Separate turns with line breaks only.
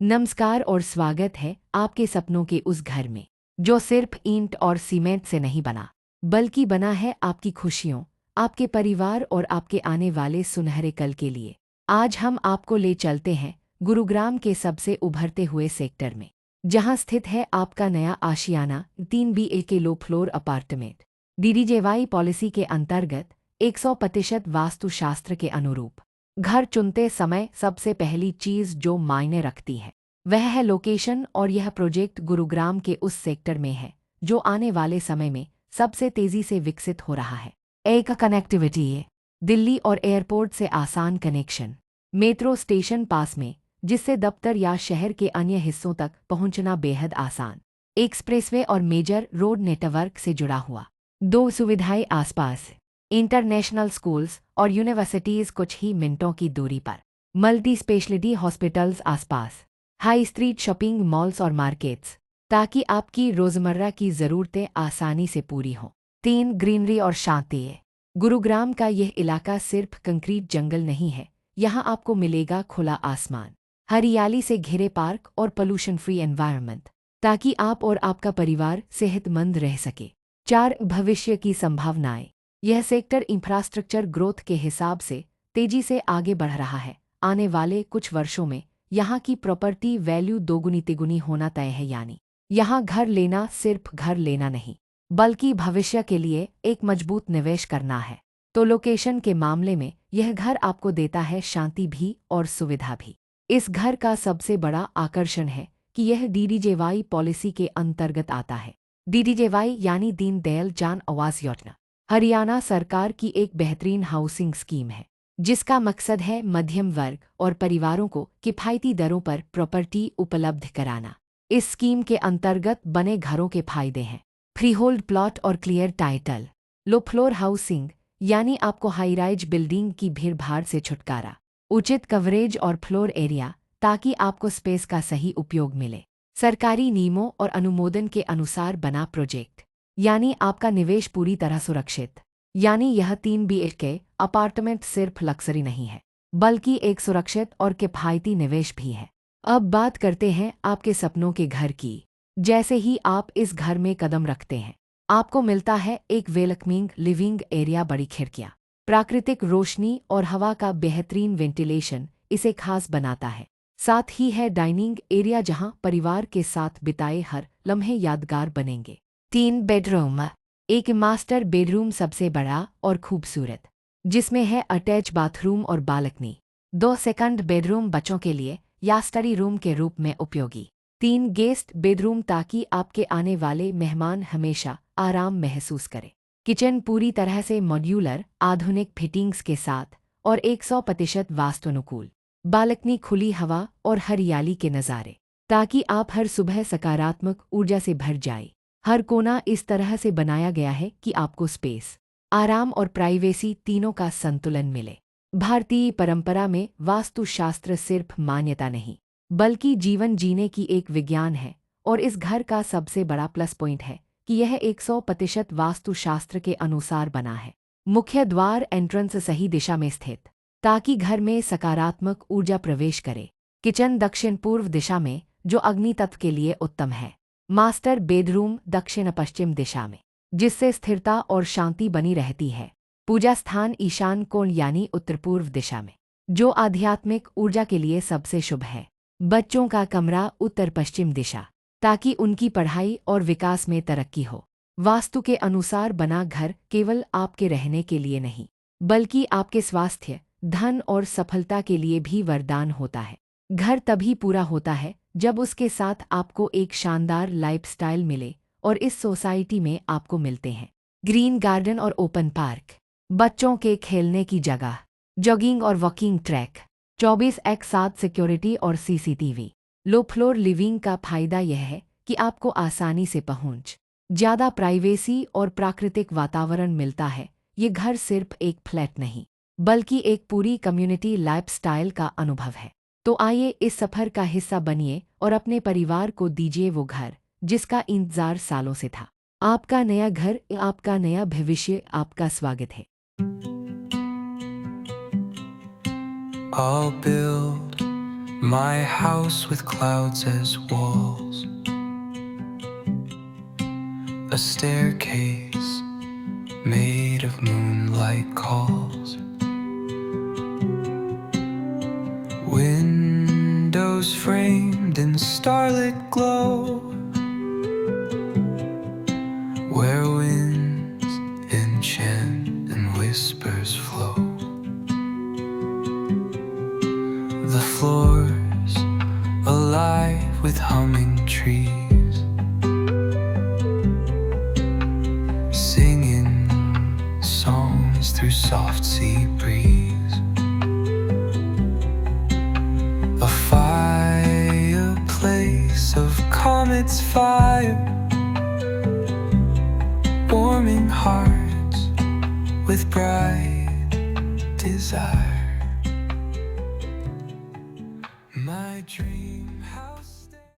नमस्कार और स्वागत है आपके सपनों के उस घर में जो सिर्फ ईंट और सीमेंट से नहीं बना, बल्कि बना है आपकी खुशियों, आपके परिवार और आपके आने वाले सुनहरे कल के लिए। आज हम आपको ले चलते हैं गुरुग्राम के सबसे उभरते हुए सेक्टर में, जहां स्थित है आपका नया आशियाना 3 BA के low floor apartment. DDJY policy के अंतर्गत 100% वास्तुशास्त्र के अनुरूप घर चुनते समय सबसे पहली चीज जो मायने रखती है वह है लोकेशन, और यह प्रोजेक्ट गुरुग्राम के उस सेक्टर में है जो आने वाले समय में सबसे तेजी से विकसित हो रहा है। एक कनेक्टिविटी है दिल्ली और एयरपोर्ट से आसान कनेक्शन, मेट्रो स्टेशन पास में जिससे दफ्तर या शहर के अन्य हिस्सों तक पहुंचना बेहद आसान, एक्सप्रेसवे और मेजर रोड नेटवर्क से जुड़ा हुआ, दो सुविधाएं आसपास, इंटरनेशनल स्कूल्स और यूनिवर्सिटीज कुछ ही मिनटों की दूरी पर, मल्टी स्पेशलिटी हॉस्पिटल्स आसपास, हाई स्ट्रीट शॉपिंग मॉल्स और मार्केट्स ताकि आपकी रोजमर्रा की ज़रूरतें आसानी से पूरी हों। 3 ग्रीनरी और शांति है। गुरुग्राम का यह इलाका सिर्फ कंक्रीट जंगल नहीं है, यहाँ आपको मिलेगा खुला आसमान, हरियाली से घिरे पार्क और पोल्यूशन फ्री एनवायरनमेंट ताकि आप और आपका परिवार सेहतमंद रह सके। 4 भविष्य की संभावनाएं। यह सेक्टर इंफ्रास्ट्रक्चर ग्रोथ के हिसाब से तेजी से आगे बढ़ रहा है। आने वाले कुछ वर्षों में यहाँ की प्रॉपर्टी वैल्यू दोगुनी तिगुनी होना तय है, यानी यहाँ घर लेना सिर्फ घर लेना नहीं, बल्कि भविष्य के लिए एक मजबूत निवेश करना है। तो लोकेशन के मामले में यह घर आपको देता है शांति भी और सुविधा भी। इस घर का सबसे बड़ा आकर्षण है कि यह DDJY पॉलिसी के अंतर्गत आता है। DDJY यानी दीनदयाल जन आवास योजना हरियाणा सरकार की एक बेहतरीन हाउसिंग स्कीम है जिसका मकसद है मध्यम वर्ग और परिवारों को किफ़ायती दरों पर प्रॉपर्टी उपलब्ध कराना। इस स्कीम के अंतर्गत बने घरों के फायदे हैं फ्री होल्ड प्लॉट और clear title, low floor housing यानी आपको हाई राइज बिल्डिंग की भीड़भाड़ से छुटकारा, उचित कवरेज और फ्लोर एरिया ताकि आपको स्पेस का सही उपयोग मिले, सरकारी नियमों और अनुमोदन के अनुसार बना प्रोजेक्ट यानी आपका निवेश पूरी तरह सुरक्षित। यानी यह 3 BHK अपार्टमेंट सिर्फ लक्सरी नहीं है, बल्कि एक सुरक्षित और किफ़ायती निवेश भी है। अब बात करते हैं आपके सपनों के घर की। जैसे ही आप इस घर में कदम रखते हैं, आपको मिलता है एक वेलकमिंग लिविंग एरिया, बड़ी खिड़कियाँ, प्राकृतिक रोशनी और हवा का बेहतरीन वेंटिलेशन इसे खास बनाता है। साथ ही है डाइनिंग एरिया जहां परिवार के साथ बिताए हर लम्हे यादगार बनेंगे। 3 बेडरूम, एक मास्टर बेडरूम सबसे बड़ा और खूबसूरत, जिसमें है अटैच बाथरूम और बालकनी। 2 सेकंड बेडरूम बच्चों के लिए या स्टडी रूम के रूप में उपयोगी। 3 गेस्ट बेडरूम ताकि आपके आने वाले मेहमान हमेशा आराम महसूस करें। किचन पूरी तरह से मॉड्यूलर आधुनिक फिटिंग्स के साथ और 100% वास्तुनुकूल। बालकनी खुली हवा और हरियाली के नज़ारे ताकि आप हर सुबह सकारात्मक ऊर्जा से भर जाए। हर कोना इस तरह से बनाया गया है कि आपको स्पेस, आराम और प्राइवेसी तीनों का संतुलन मिले। भारतीय परंपरा में वास्तुशास्त्र सिर्फ मान्यता नहीं, बल्कि जीवन जीने की एक विज्ञान है, और इस घर का सबसे बड़ा प्लस पॉइंट है कि यह 100% वास्तुशास्त्र के अनुसार बना है। मुख्य द्वार एंट्रेंस सही दिशा में स्थित ताकि घर में सकारात्मक ऊर्जा प्रवेश करे। किचन दक्षिण पूर्व दिशा में जो अग्नि तत्व के लिए उत्तम है। मास्टर बेडरूम दक्षिण पश्चिम दिशा में जिससे स्थिरता और शांति बनी रहती है। पूजा स्थान ईशान कोण यानी उत्तर पूर्व दिशा में जो आध्यात्मिक ऊर्जा के लिए सबसे शुभ है। बच्चों का कमरा उत्तर पश्चिम दिशा ताकि उनकी पढ़ाई और विकास में तरक्की हो। वास्तु के अनुसार बना घर केवल आपके रहने के लिए नहीं, बल्कि आपके स्वास्थ्य, धन और सफलता के लिए भी वरदान होता है। घर तभी पूरा होता है जब उसके साथ आपको एक शानदार लाइफस्टाइल मिले, और इस सोसाइटी में आपको मिलते हैं ग्रीन गार्डन और ओपन पार्क, बच्चों के खेलने की जगह, जॉगिंग और वॉकिंग ट्रैक, 24x7 सिक्योरिटी और CCTV। लो फ्लोर लिविंग का फायदा यह है कि आपको आसानी से पहुंच, ज़्यादा प्राइवेसी और प्राकृतिक वातावरण मिलता है। ये घर सिर्फ एक फ्लैट नहीं, बल्कि एक पूरी कम्युनिटी लाइफस्टाइल का अनुभव है। तो आइए इस सफ़र का हिस्सा बनिए और अपने परिवार को दीजिए वो घर जिसका इंतज़ार सालों से था। आपका नया घर, आपका नया भविष्य, आपका स्वागत है।
I'll build My house with clouds as walls, a staircase made of moonlight calls, windows framed in starlit glow, where winds enchant and whispers flow. The floors alive with humming trees, singing songs through soft sea breeze. A fireplace of comets' fire, warming hearts with bright desire.